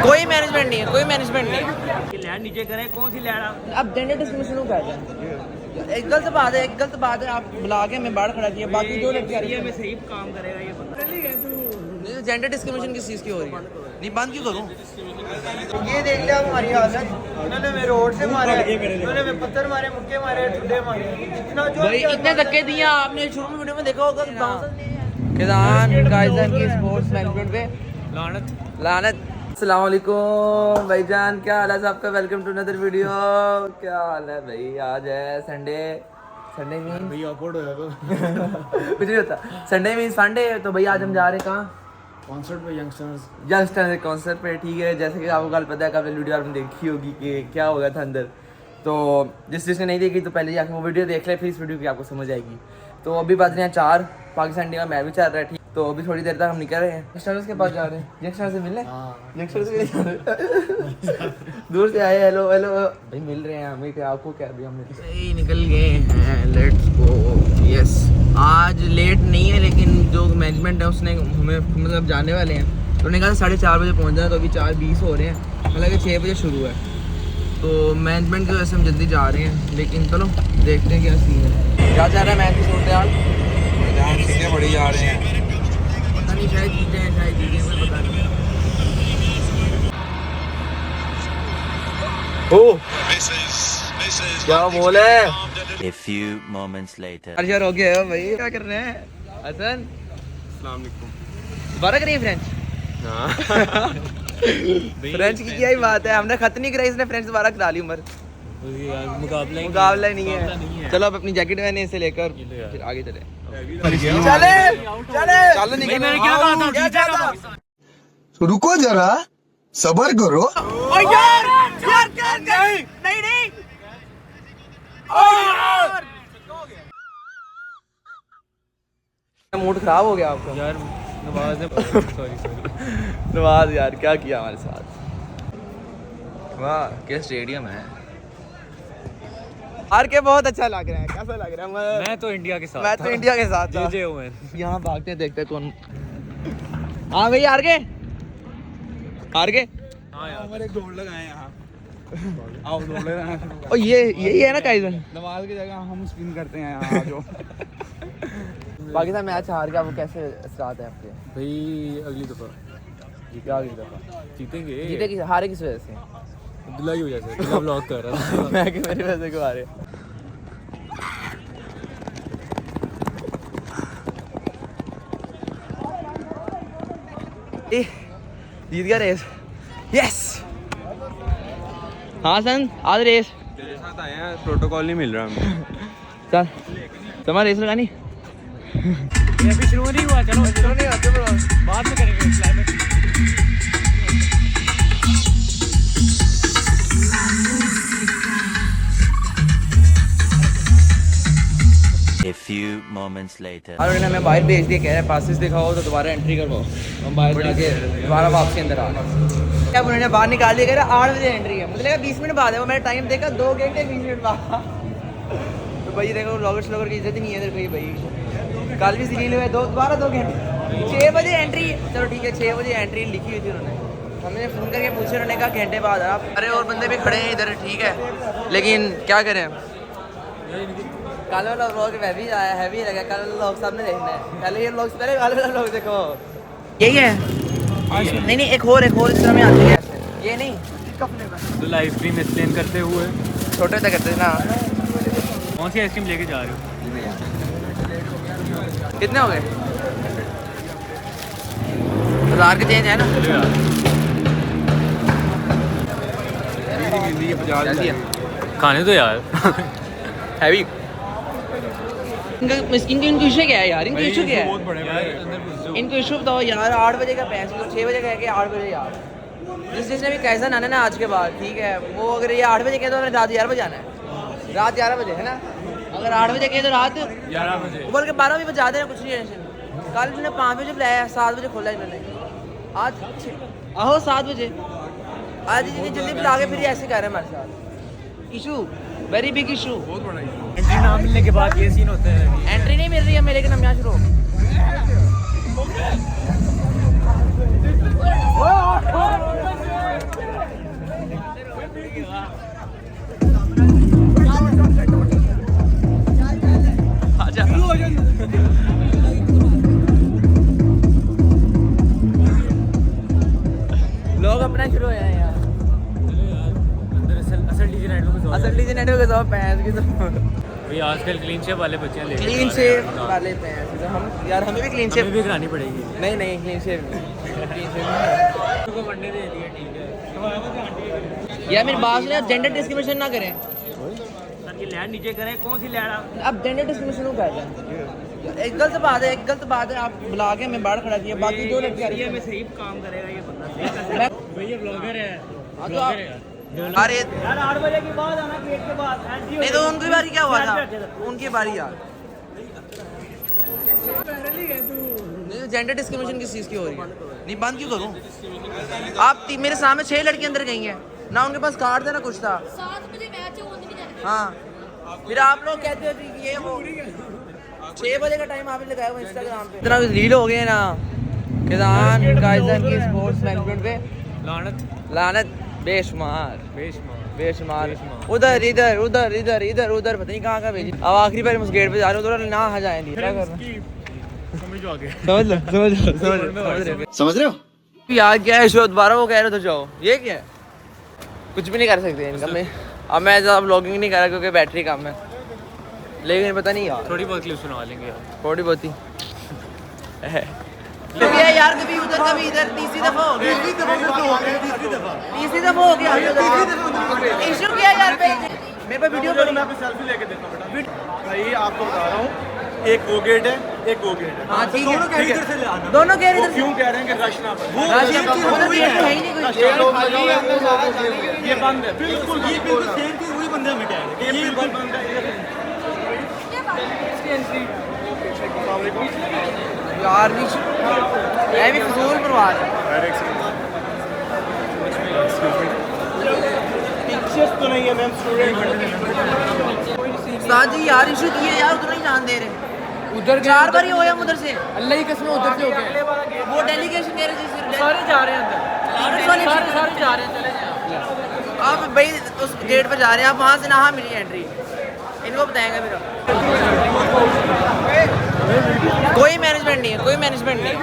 कोई मैनेजमेंट नहीं है, कोई मैनेजमेंट नहीं है। लैंड नीचे करें, कौन सी लैंड? अब जेंडर डिस्क्रिमिनेशन को कहते हैं। एक गलत बात है, एक गलत बात है। आप बुला के मैं बाहर खड़ा किया, बाकी दो लड़के आ रही है। में सही काम करेगा ये बंदा। जेंडर डिस्क्रिमिनेशन किस चीज़ की हो रही है? नहीं बंद क्यों करूँ? ये देख लिया हमारी हालत। उन्होंने मेरे रोड से मारे, उन्होंने मेरे पत्थर मारे, मुक्के मारे, ठुड्डे मारे। इतना जो भाई इतने धक्के दिए आपने शुरू में वीडियो में देखा होगा। किसान गाइजन की स्पोर्ट्स मैनेजमेंट पे लानत लानत। अस्सलाम वालेकुम भाईजान, क्या हाल है आपका? Welcome to another video. क्या हाल है भाई? आज है संडे। संडे मीन भाई ऑकवर्ड हो जाएगा कुछ नहीं होता। Sunday mean Sunday. तो भाई आज हम जा रहे हैं कहाँ? कॉन्सर्ट पे यंगस्टर्स के कॉन्सर्ट पे। ठीक है, जैसे कि आपको कल पता है, आपने वीडियो आपने देखी होगी कि क्या हो गया था अंदर। तो जिसने नहीं देखी तो पहले जाके वो वीडियो देख ले, फिर इस वीडियो की आपको समझ आएगी। तो अभी बज रहे हैं 4, पाकिस्तान इंडिया का मैच भी चल रहा है। ठीक, तो अभी थोड़ी देर तक हम निकल रहे हैं, यंगस्टर्स के पास जा रहे हैं। यंगस्टर्स से मिलने यंगस्टर्स से दूर से आए। हेलो हेलो भाई, मिल रहे हैं हमें। क्या आपको क्या अभी हमने सही निकल गए हैं। Let's go. यस, आज लेट नहीं है, लेकिन जो मैनेजमेंट है उसने हमें मतलब जाने वाले हैं तो उन्होंने कहा 4:30 बजे पहुँच जाना। तो अभी 4:20 हो रहे हैं, हालांकि 6 बजे शुरू है। तो मैनेजमेंट की वजह से हम जल्दी जा रहे हैं, लेकिन चलो देखते हैं क्या सीन है। क्या जा रहा है मैच की सूरत हाल? सीटें बड़ी जा रहे हैं। पता नहीं, शायद जीते हैं, शायद जीते हैं, पता नहीं। ओह क्या बोल है? A few moments later. यार हो गया भाई, क्या कर रहे हैं हसन? अस्सलाम वालेकुम। बारह करिए फ्रेंच। फ्रेंच की क्या ही बात है, हमने खत नहीं कराई, इसने फ्रेंच दोबारा करा ली। उम्र मुकाबला ही नहीं है। चलो अब अपनी जैकेट मैंने इसे लेकर फिर आगे चले। चले चले रुको जरा, सबर करो। यार नहीं मूड खराब हो गया आपका यार नवाज ने सॉरी नवाज यार क्या किया हमारे साथ। वाह क्या स्टेडियम है। हार के बहुत अच्छा लग रहा है। कैसा लग रहा है? मैं तो इंडिया के साथ मैं तो इंडिया के साथ था। यहाँ भागते देखते कौन। हाँ भाई हार गए। हाँ यार, हमारे एक दौड़ लगाए यहाँ। आओ दौड़ लगाए। और ये यही है ना काइजन? नवाज की जगह हम स्पिन करते हैं यहाँ जो। पाकिस्तान मैच हार गया, वो कैसे असरात है आपके? भाई अगली दफा क्या अगली दफा जीतेंगे। जीते कि हारे किस वजह से? अब्दुल्ला की वजह से। अब्दुल्ला ब्लॉक कर रहा था। मैं कि मेरी वजह से क्यों हारे? जीत गया रेस। यस हाँ सन, आज रेस तेरे साथ आए हैं, प्रोटोकॉल नहीं मिल रहा हमें। चल तुम्हारा रेस लगानी। ये अभी शुरू नहीं हुआ, चलो शुरू नहीं होते बाद में करेंगे climax. A few moments later. और उन्होंने हमें बाहर भेज दिया, कह रहे हैं पासेस दिखाओ तो दोबारा एंट्री करवाओ। हम बाहर जाके दोबारा वापसी अंदर आ गए। अब उन्होंने बाहर निकाल दिया, कह रहे 8 बजे एंट्री है। मुझे लगा 20 मिनट बाद है, वो मैंने टाइम देखा 2 घंटे 20 मिनट बाद। तो भाई देखो ब्लॉगर श्लॉगर की इज्जत ही नहीं है इधर कोई भाई। कल भी सीरीज हुए दोबारा 2 घंटे 6 बजे एंट्री। चलो ठीक है 6 बजे एंट्री लिखी हुई थी उन्होंने। हमने फ़ोन करके पूछे, उन्होंने कहा घंटे बाद आप। अरे और बंदे भी खड़े हैं इधर, ठीक है, लेकिन क्या करें। कल वाला व्लॉग हैवी आया, हैवी लगा। कल वाला व्लॉग सबने देखना है, पहले ये व्लॉग पहले कल वाला व्लॉग देखो। यही है नहीं एक और इस तरह में आती है ये नहीं। तो लाइव स्ट्रीम एक्सप्लेन करते हुए छोटे तक करते थे ना। कौन सी आइसक्रीम लेके जा रहे हो? कितने हो गए? 1000 के चेंज है ना। खाने तो यार हैवी। इनका इशू क्या है यार? इनका इशू क्या है? इनको इशू बताओ यार। 8 बजे का पैस, 6 बजे कह के 8 बजे यार। जिसने भी कैसा आना ना आज के बाद, ठीक है, वो अगर ये 8 बजे कहे तो हमें रात 11 बजे आना है। रात 11 बजे है ना। अगर 8 बजे कहे तो रात 11 बजे, बोल के 12 भी बजा देना, कुछ नहीं टेंशन। कल इन्होंने 5 बजे बुलाया, 7 बजे खोला इन्होंने। आज आहो 7 बजे। आज जल्दी बुला के फिर ऐसे कह रहे हैं हमारे साथ। Issue very big issue. बहुत बड़ा एंट्री ना मिलने के बाद ये सीन होता है। एंट्री नहीं मिल रही है मेरे, लेकिन हम यहाँ शुरू हो। आजा लोग अपना शुरू हो जाए यार अंदर असल डीजे नेटवर्क असल डीजे नेटवर्क के साथ पैंस की तो भाई आजकल क्लीन शेप वाले बच्चे ले क्लीन शेप वाले पैंस तो हम यार हमें भी क्लीन शेप भी करानी पड़ेगी नहीं नहीं क्लीन शेप को मंडे दे दिया ठीक है यार मेरी बात सुनिए जेंडर डिस्क्रिमिनेशन ना करें सर ये लैंड नीचे करें कौन सी लैंड आप अब जेंडर डिस्क्रिमिनेशन क्यों कर रहे हैं एक गलत बात है आप बुला के मैं बाहर खड़ा किया बाकी दो लड़के आ रही ये है में सही काम करेगा ये बंदा भैया ब्लॉगर है हाँ तो आप अरे यार 8 बजे के बाद आना गेट के बाद एंट्री नहीं तो उनकी बारी क्या हुआ था उनकी बारी यार नहीं जेंडर डिस्क्रिमिनेशन किस चीज़ की हो रही है नहीं बंद क्यों करूँ आप मेरे सामने 6 लड़की अंदर गई हैं ना उनके पास कार्ड था ना कुछ था 7 बजे मैच है वो नहीं जाने हाँ फिर आप लोग कहते हो कि ये वो 6 बजे का टाइम आपने लगाया हुआ इंस्टाग्राम पे इतना रील हो गए ना किसान कायजन की स्पोर्ट्स मैनेजमेंट पे लानत बेशुमार उधर इधर उधर इधर इधर उधर पता नहीं कहाँ भेजी अब आखिरी बार उस गेट पे जा रहे हो तो ना आ जाएंगे क्या कर रहे समझ रहे हो यार क्या है शो दोबारा वो कह रहे तो जाओ ये क्या है कुछ भी नहीं कर सकते इनका मैं अब मैं ज़्यादा व्लॉगिंग नहीं कर रहा क्योंकि बैटरी कम है लेकिन पता नहीं यार थोड़ी बहुत क्लिप सुना लेंगे यार थोड़ी बहुत ही ये यार कभी उधर कभी इधर तीसरी दफा हो गया तीसरी दफा हो गया इशू क्या यार मेरे पे वीडियो करो मैं सेल्फी लेके देता हूं बेटा भाई आपको बता रहा हूं एक वो गेट है एक वो गेट है हाँ ठीक है इधर से ले आना दोनों कह रहे क्यों कह रहे हैं कि रश ना पड़े है ही नहीं कोई ये बंद है बिल्कुल सेम चीज वही बंदे में कह रहे हैं ये बिल्कुल बंद है यार भी मैं भी फजूल परवार पिक्चर्स तो नहीं है मैम स्टूडेंट उस्ताद जी यार इशू किए यार उधर नहीं जान दे रहे उधर 4 बार ही होया उधर से अल्लाह की कसम उधर से हो गया वो डेलीगेशन कह रहे थे सारे जा रहे हैं अंदर सारे जा रहे हैं चले जाओ आप भाई उस गेट पर जा रहे हैं आप वहाँ से ना मिली एंट्री इनको बताएंगे फिर कोई मैनेजमेंट नहीं है कोई मैनेजमेंट नहीं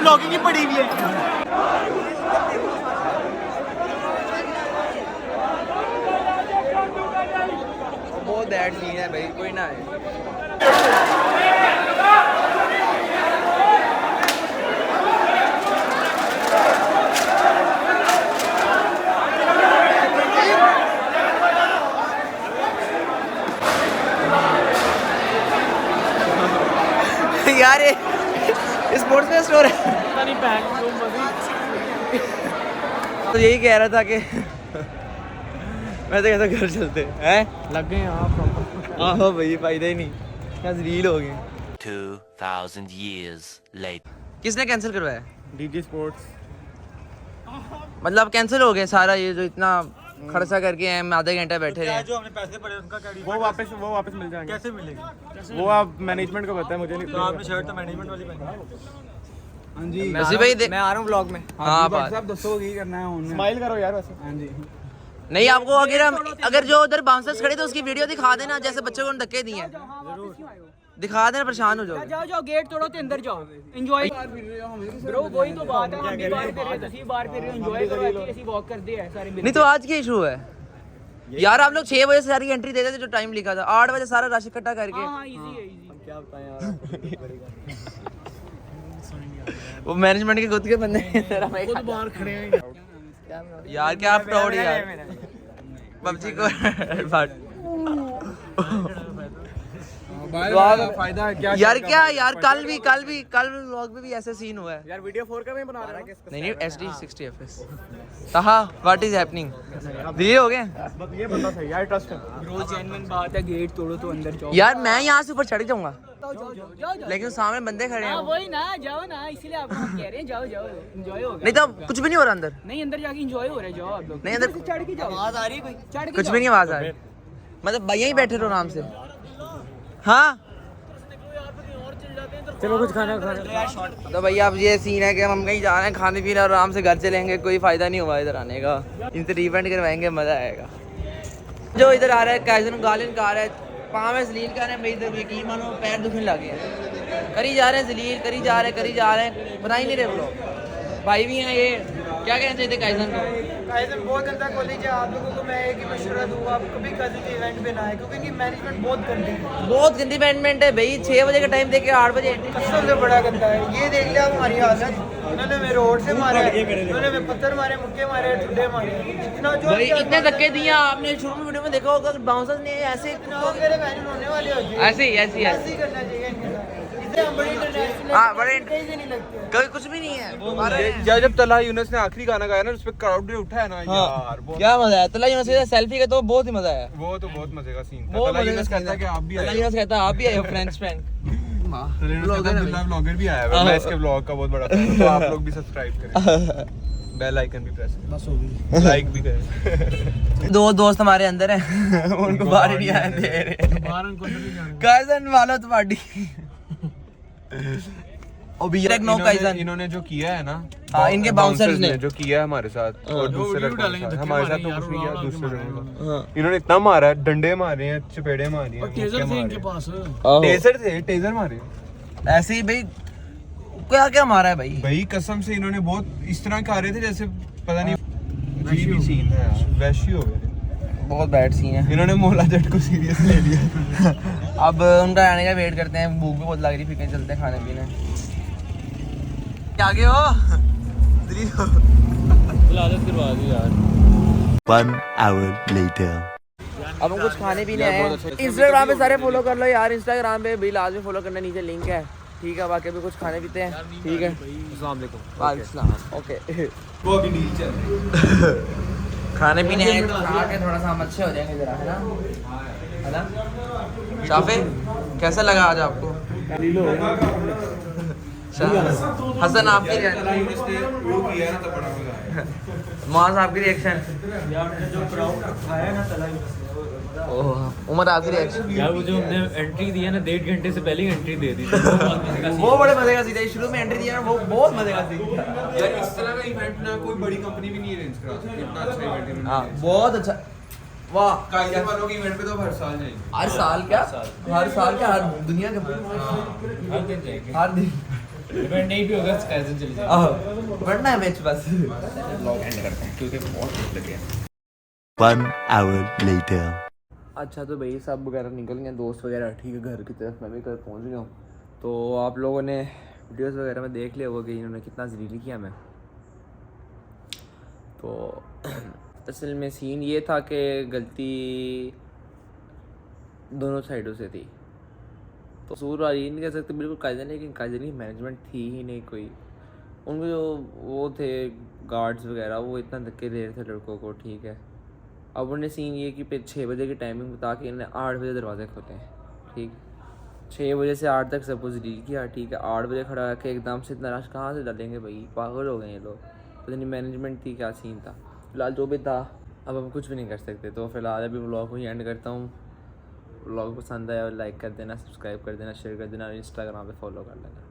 ब्लॉगिंग ही पड़ी हुई है बहुत बैड सीन है भाई कोई ना है यार ये स्पोर्ट्स में स्टोर है तो यही कह रहा था कि मैं तो कहता घर चलते हैं लग गए आप आहो भाई फायदा ही नहीं क्या रील हो गई 2000 years later. किसने कैंसिल करवाया डीजे स्पोर्ट्स मतलब कैंसिल हो गया सारा ये जो इतना खर्चा करके हम आधे घंटा बैठे रहे जो हमने पैसे पड़े उनका क्या वो वापस मिल जाएंगे कैसे मिलेंगे वो आप मैनेजमेंट को पता है मुझे नहीं तो आपने शर्ट तो मैनेजमेंट वाली पहनी हां जी वैसे भाई मैं आ रहा हूँ ब्लॉग में हाँ बात सब दसो की करना है उन्हें स्माइल करो यार वैसे हां जी नहीं आपको अगर जो उधर बाउंसर्स खड़े थे उसकी वीडियो दिखा देना जैसे बच्चों को धक्के दिए दिखा देना परेशान हो जाओगे जाओ जाओ गेट तोड़ो ते अंदर जाओ एंजॉय ब्रो वही तो बात है हम भी बाहर फिर रहे ਤੁਸੀਂ ਬਾਹਰ ਫਿਰ ਰਹੇ एंजॉय करो ऐसे ਅਸੀਂ वॉक करते हैं सारे मिल नहीं तो आज क्या इशू है यार आप लोग 6 बजे से सारी एंट्री दे देते जो टाइम लिखा था 8 बजे सारा रश इकट्ठा करके हां इजी है इजी क्या बताएं यार वो मैनेजमेंट के खुद के बंदे हैं तेरा भाई खुद बाहर खड़े हैं यार क्या प्राउड यार पबजी को फायदा है क्या यार क्या यार कल व्लॉग में भी ऐसा सीन हुआ है यार वीडियो 4 का मैं बना रहा है नहीं SD 60 FPS ताहा व्हाट इज हैपनिंग दिल्ली हो गए बस ये बंदा सही यार ट्रस्ट है ब्रो जेन्युइन बात है, गेट तोड़ो तो अंदर जाओ। यार मैं यहाँ से ऊपर चढ़ जाऊंगा जाओ लेकिन सामने बंदे खड़े हैं वही ना, जाओ ना, इसीलिए आपको हम कह रहे हैं जाओ एंजॉय होगा। नहीं तो कुछ भी नहीं हो रहा अंदर नहीं अंदर जाके एंजॉय हो रहा है, जाओ आप लोग। नहीं अंदर चढ़ के जाओ, आवाज आ रही है कोई? चढ़ के कुछ भी नहीं आवाज आ रही मतलब भैया ही बैठे रहो आराम से। हाँ चलो कुछ खाना तो भैया अब ये सीन है कि हम कहीं जा रहे हैं खाने पीने और आराम से घर चलेंगे, कोई फायदा नहीं हुआ इधर आने का। इनसे रिफंड करवाएंगे, मजा आएगा। जो इधर आ रहा है कैजन गालिन का आ रहा है, पाँव में जलील कर रहे हैं भाई, इधर यकीन मानो पैर दुखने लगे हैं। करी जा रहे हैं जलील, करी जा रहे हैं बता ही नहीं रहे वो लोग। भाई भी हैं ये, क्या कहना चाहिए कैजन को? काइजन बहुत गंदा कॉलेज है। आप लोगों को मैं एक ही मशवरा दूंगा, आप कभी कज़न के इवेंट पे ना आए, क्योंकि इनकी मैनेजमेंट बहुत गंदी है। बहुत गंदी मैनेजमेंट है भाई। 6 बजे का टाइम दे के 8 बजे कसम से बड़ा गंदा है। ये देख लिया हमारी हालत, उन्होंने मेरे रोड से मारा है, उन्होंने मेरे पत्थर मारे, मुक्के मारे, ठुड्डे मारे, इतना जो भाई इतने धक्के दिए आपने शुरू में वीडियो में देखा होगा। बाउंसर्स ने ऐसे मेरे बहन होने वाले होते हैं। ऐसे ही ऐसे ही करना चाहिए इनके साथ। इससे हम बड़े इंटरनेशनल हाँ, बड़े कहीं से नहीं लगते हैं। कभी कुछ भी नहीं है। जब तला यूनुस ने आखिरी गाना गाया ना, उस पे क्राउड भी उठा है ना यार, बहुत क्या मजा आया तला यूनुस से सेल्फी का, तो बहुत ही मजा आया। वो तो बहुत मजे का सीन था। बहुत तला मजे का यूनुस सीन कहता है कि आप भी तला आए। यूनुस कहता है आप भी आए हो फ्रेंड्स फ्रेंड। ब्लॉगर भी आया है। मैं इसके ब्लॉग का बहुत बड़ा fan हूं, तो आप लोग भी सब्सक्राइब करें, बेल आइकन भी प्रेस करें, बस हो गई, लाइक भी करें। दो दोस्त हमारे अंदर हैं उनको बाहर ही नहीं आने दे रहे। बाहर उनको नहीं जाने। काइजन वालो तुम्हारी ओ भी नो काइजन इन्होंने जो किया है ना, हाँ, इनके bouncers ने जो किया है हमारे साथ और दूसरे लड़कों के साथ, हमारे साथ तो कुछ नहीं किया, दूसरे लड़कों के हाँ। साथ इन्होंने इतना मारा है, डंडे मारे हैं, चपेड़े मारी हैं, टेजर थे इनके पास, टेजर मारे ऐसे ही भाई क्या क्या मारा है भाई। भाई कसम से इन्होंने बहुत इस तरह खा रहे थे जैसे पता नहीं अजीब ही सीन है यार, वैशी हो गए थे। बहुत बैड सीन है। इन्होंने मोला जट को सीरियस ले लिया। अब उनका आने का वेट करते हैं, भूख भी बहुत लग रही, फिर कहीं चलते हैं खाने पीने। आगे हो One hour later. अब हम कुछ खाने पीने आए हैं। इंस्टाग्राम पे सारे फॉलो कर लो यार, इंस्टाग्राम पे भी लाजमी फॉलो करना, नीचे लिंक है, ठीक है। बाकी भी कुछ खाने पीते हैं, ठीक है। अस्सलाम वालेकुम। वालेकुम ओके। वो अभी डील चल रही है। खाने पीने आए, खा के थोड़ा सा हम अच्छे हो जाएंगे जरा, है ना? शाफे कैसा लगा आज आपको? हसन आपकी मास आपकी रिएक्शन? उमर आपकी रिएक्शन? यार वो जो हमने एंट्री दी है ना, 1.5 घंटे से पहले ही एंट्री दे दी थी। वो बड़े मजे का सीन है, शुरू में एंट्री दिया ना, वो बहुत मजे का सीन था यार। इस तरह का इवेंट ना कोई बड़ी कंपनी भी नहीं अरेंज करा सकती, इतना अच्छा इवेंट इन्होंने हाँ बहुत अच्छा। वाह, काइजन वालों के इवेंट पे तो हर साल जाएंगे। हर साल क्या, हर दुनिया के हर दिन जाएंगे, हर दिन इवेंट नहीं भी होगा कैसे चले जाएंगे। बढ़ना है मैच बस। ब्लॉग एंड करते हैं क्योंकि बहुत भूख लगी है। 1 hour later. अच्छा तो भाई सब वगैरह निकल गए, दोस्त वगैरह, ठीक है। घर की तरफ मैं भी घर पहुंच गया हूँ। तो आप लोगों ने वीडियोस वगैरह में देख लिया होगा कि इन्होंने कितना जलील किया मैं। तो असल में सीन ये था कि गलती दोनों साइडों से थी, तो कसूर वाली नहीं कह सकते बिल्कुल कायदे, लेकिन कायदे की मैनेजमेंट थी ही नहीं कोई। उनको जो वो थे गार्ड्स वगैरह, वो इतना धक्के दे रहे थे लड़कों को, ठीक है। अब उन्हें सीन ये कि फिर 6 बजे की टाइमिंग बता के इन्हें 8 बजे दरवाजे खोले हैं, ठीक। 6 बजे से 8 तक सब कुछ डील किया, ठीक है। 8 बजे खड़ा रख के एकदम से इतना रश कहाँ से डालेंगे भाई, पागल हो गए ये लोग। पता नहीं मैनेजमेंट थी क्या सीन था। फिलहाल जो भी था, अब हम कुछ भी नहीं कर सकते। तो फिलहाल अभी व्लॉग को ही एंड करता हूँ। व्लॉग पसंद आया और लाइक कर देना, सब्सक्राइब कर देना, शेयर कर देना और इंस्टाग्राम पे फॉलो कर लेना।